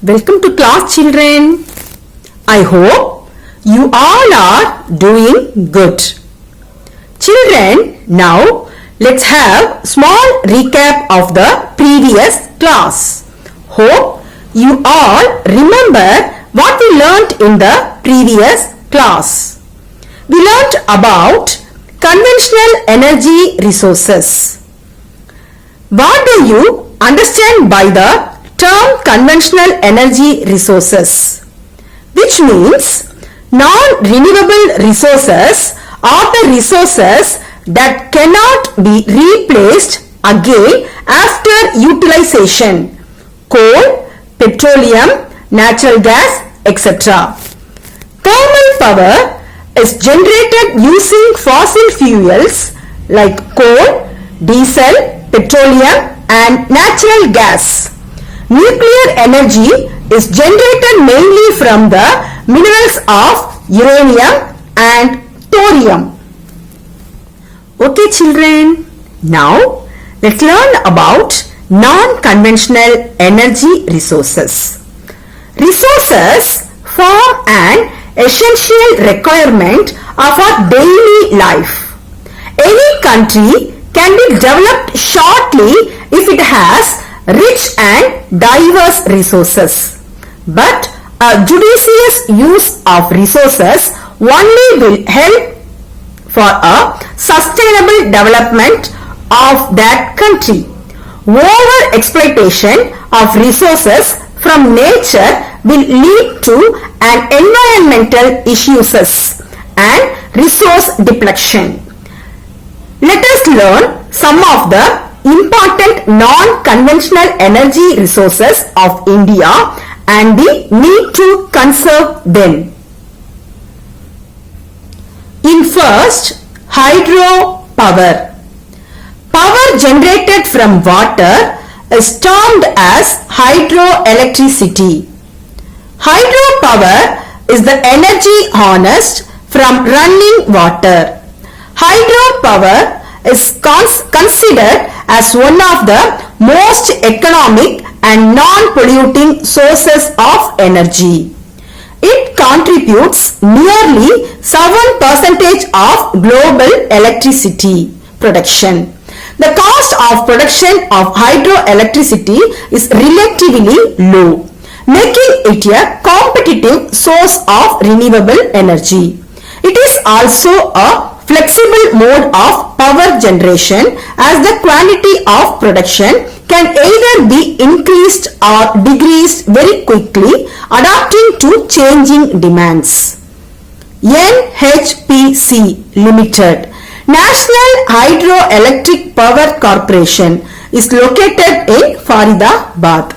Welcome to class, children. I hope you all are doing good. Children, now let's have small recap of the previous class. Hope you all remember what we learnt in the previous class. We learnt about conventional energy resources. What do you understand by the term conventional energy resources? Which means non-renewable resources are the resources that cannot be replaced again after utilization. Coal, petroleum, natural gas, etc. Thermal power is generated using fossil fuels like coal, diesel, petroleum and natural gas. Nuclear energy is generated mainly from the minerals of uranium and thorium. Okay children, now let's learn about non-conventional energy resources. Resources form an essential requirement of our daily life. Any country can be developed shortly if it has rich and diverse resources. But a judicious use of resources only will help for a sustainable development of that country. Over exploitation of resources from nature will lead to an environmental issues and resource depletion. Let us learn some of the important non-conventional energy resources of India and the need to conserve them. In first, hydro power. Power generated from water is termed as hydroelectricity. Hydropower is the energy harnessed from running water. Hydropower is considered as one of the most economic and non-polluting sources of energy. It contributes nearly 7% of global electricity production. The cost of production of hydroelectricity is relatively low, making it a competitive source of renewable energy. It is also a flexible mode of power generation as the quantity of production can either be increased or decreased very quickly adapting to changing demands. NHPC Limited, National Hydroelectric Power Corporation, is located in Faridabad.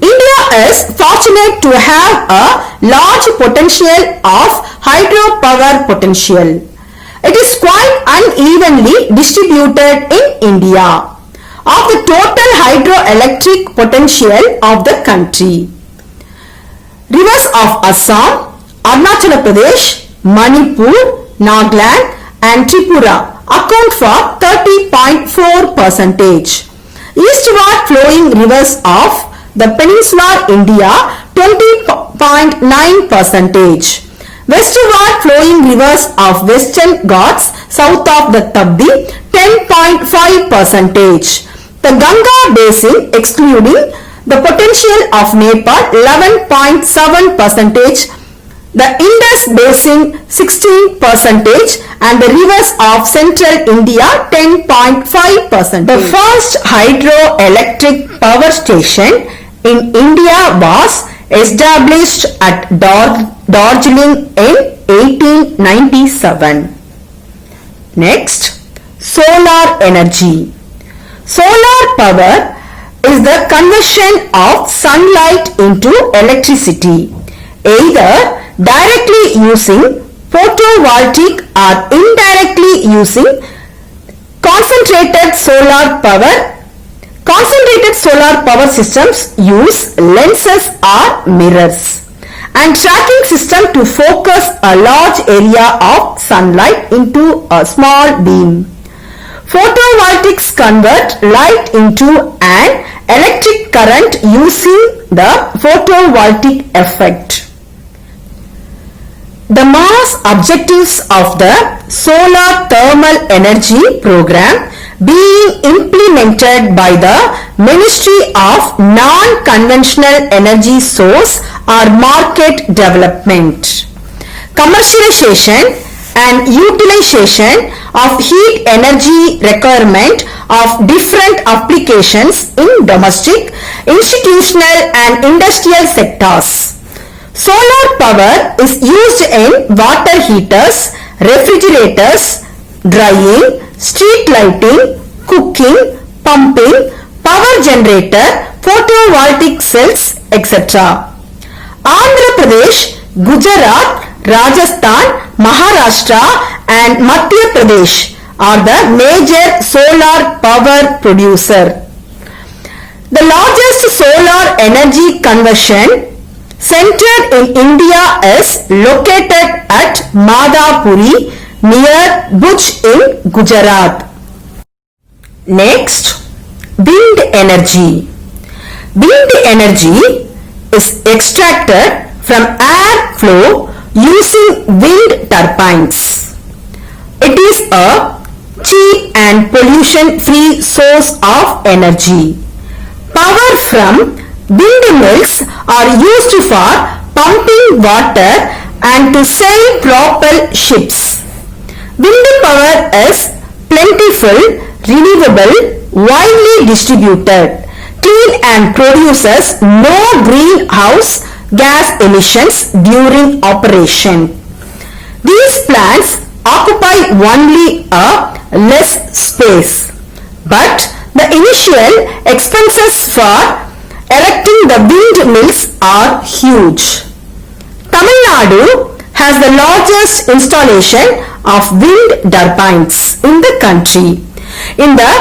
India is fortunate to have a large potential of hydropower potential. It is quite unevenly distributed in India of the total hydroelectric potential of the country. Rivers of Assam, Arunachal Pradesh, Manipur, Nagaland and Tripura account for 30.4%. Eastward flowing rivers of the peninsular India 20.9%. Westward flowing rivers of Western Ghats south of the Tabdi 10.5%. The Ganga basin excluding the potential of Nepal 11.7%. The Indus basin 16% and the rivers of central India 10.5%. The first hydroelectric power station in India was established at Darjeeling in 1897. Next, solar energy. Solar power is the conversion of sunlight into electricity, either directly using photovoltaic or indirectly using concentrated solar power. Concentrated solar power systems use lenses or mirrors and tracking system to focus a large area of sunlight into a small beam. Photovoltaics convert light into an electric current using the photovoltaic effect. The mass objectives of the Solar Thermal Energy Program being implemented by the Ministry of Non-Conventional Energy Source are market development, commercialization and utilization of heat energy requirement of different applications in domestic, institutional and industrial sectors. Solar power is used in water heaters, refrigerators, drying, street lighting, cooking, pumping, power generator, photovoltaic cells, etc. Andhra Pradesh, Gujarat, Rajasthan, Maharashtra and Madhya Pradesh are the major solar power producer. The largest solar energy conversion center in India is located at Madhapuri near Bhuj in Gujarat. Next, wind energy. Wind energy is extracted from air flow using wind turbines. It is a cheap and pollution-free source of energy. Power from windmills are used for pumping water and to sail propel ships. Wind power is plentiful, renewable, widely distributed, clean and produces no greenhouse gas emissions during operation. These plants occupy only a less space, but the initial expenses for erecting the windmills are huge. Tamil Nadu has the largest installation of wind turbines in the country. In the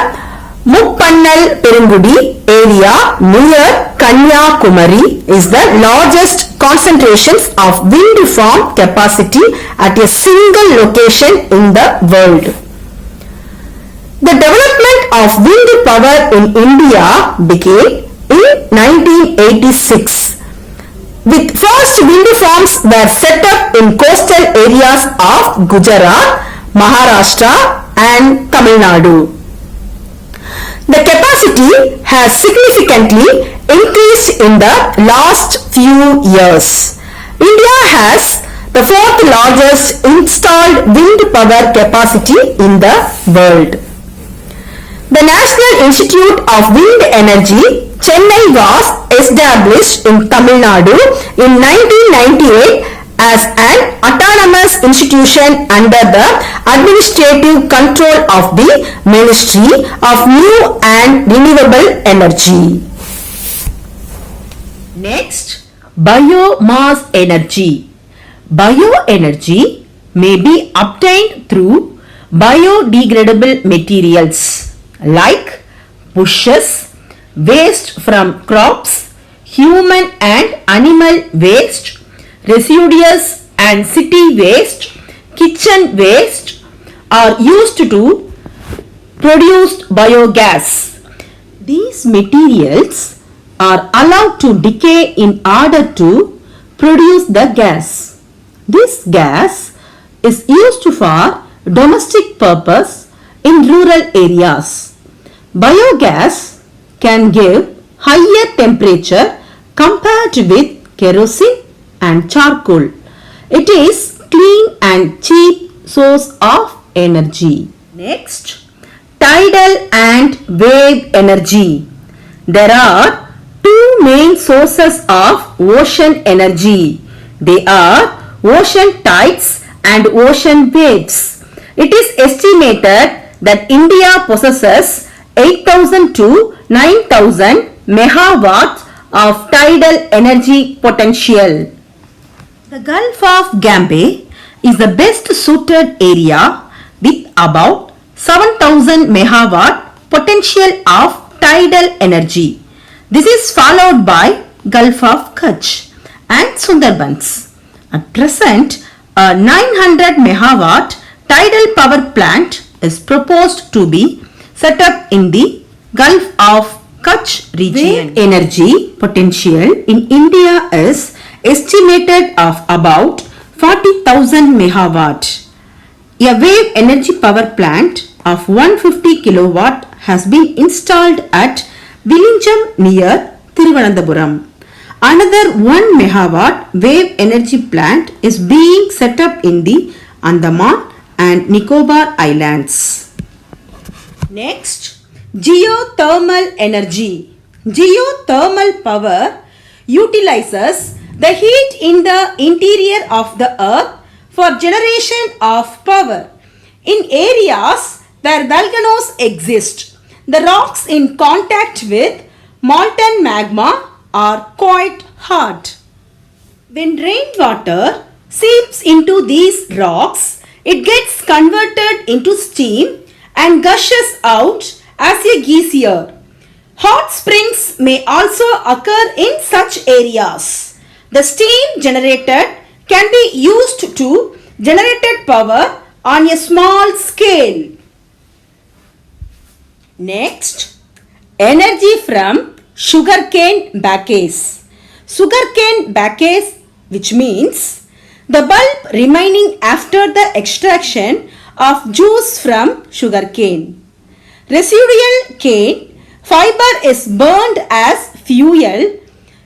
Muppannal Perungudi area near Kanyakumari is the largest concentrations of wind farm capacity at a single location in the world. The development of wind power in India began in 1986. With first wind farms were set up in coastal areas of Gujarat, Maharashtra and Tamil Nadu. The capacity has significantly increased in the last few years. India has the fourth largest installed wind power capacity in the world. The National Institute of Wind Energy, Chennai was established in Tamil Nadu in 1998 as an autonomous institution under the administrative control of the Ministry of New and Renewable Energy. Next, biomass energy. Bioenergy may be obtained through biodegradable materials like bushes, waste from crops, human and animal waste, residues and city waste, kitchen waste are used to produce biogas. These materials are allowed to decay in order to produce the gas. This gas is used for domestic purpose in rural areas. Biogas can give higher temperature compared with kerosene and charcoal. It is clean and cheap source of energy. Next, tidal and wave energy. There are two main sources of ocean energy. They are ocean tides and ocean waves. It is estimated that India possesses 8,000 to 9,000 megawatts of tidal energy potential. The Gulf of Gambia is the best suited area with about 7,000 megawatt potential of tidal energy. This is followed by Gulf of Kutch and Sundarbans. At present, a 900 megawatt tidal power plant is proposed to be set up in the Gulf of Kutch region. Wave energy potential in India is estimated of about 40,000 megawatt. A wave energy power plant of 150 kilowatt has been installed at Vizhinjam near Thiruvananthapuram. Another 1 megawatt wave energy plant is being set up in the Andaman and Nicobar Islands. Next, geothermal energy. Geothermal power utilizes the heat in the interior of the earth for generation of power. In areas where volcanoes exist, the rocks in contact with molten magma are quite hard. When rainwater seeps into these rocks, it gets converted into steam and gushes out as a geyser. Hot springs may also occur in such areas. The steam generated can be used to generate power on a small scale. Next, energy from sugarcane bagasse. Sugarcane bagasse, which means the bulb remaining after the extraction of juice from sugarcane. Residual cane fiber is burned as fuel.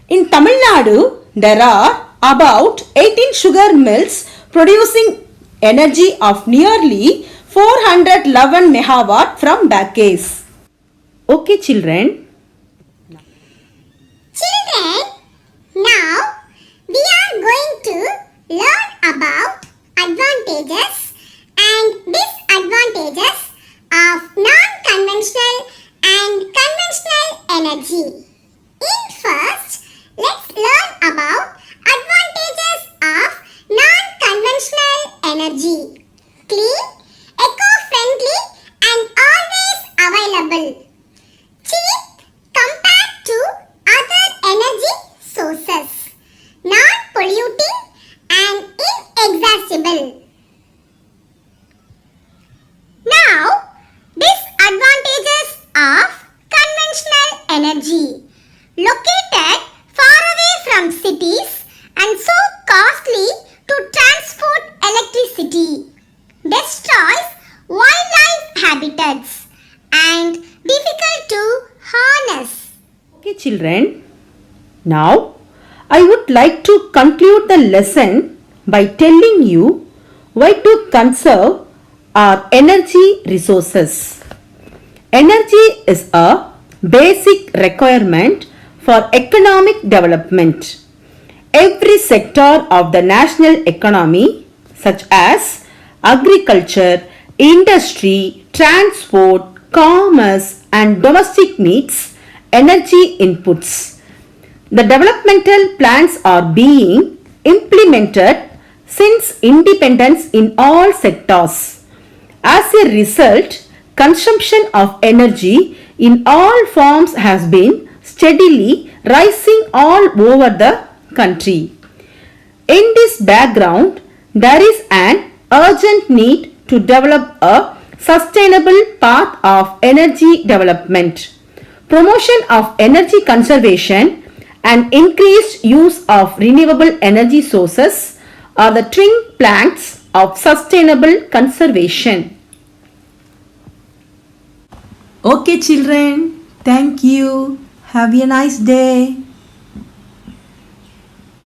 In Tamil Nadu, there are about 18 sugar mills producing energy of nearly 411 megawatt from bagasse. Okay, children. Children, now we are going to learn about advantages and disadvantages of non-conventional and conventional energy. First, let's learn about advantages of non-conventional energy. Clean, eco-friendly and always available. Cheap compared to other energy sources. Non-polluting and inexhaustible. Now, disadvantages of conventional energy. Located far away from cities and so costly to transport electricity. Destroys wildlife habitats and difficult to harness. Okay, children. Now, I would like to conclude the lesson by telling you why to conserve our energy resources. Energy is a basic requirement for economic development. Every sector of the national economy, such as agriculture, industry, transport, commerce, and domestic needs energy inputs. The developmental plans are being implemented since independence in all sectors. As a result, consumption of energy in all forms has been steadily rising all over the country. In this background, there is an urgent need to develop a sustainable path of energy development. Promotion of energy conservation and increased use of renewable energy sources are the twin planks of sustainable conservation. Okay, children. Thank you. Have a nice day.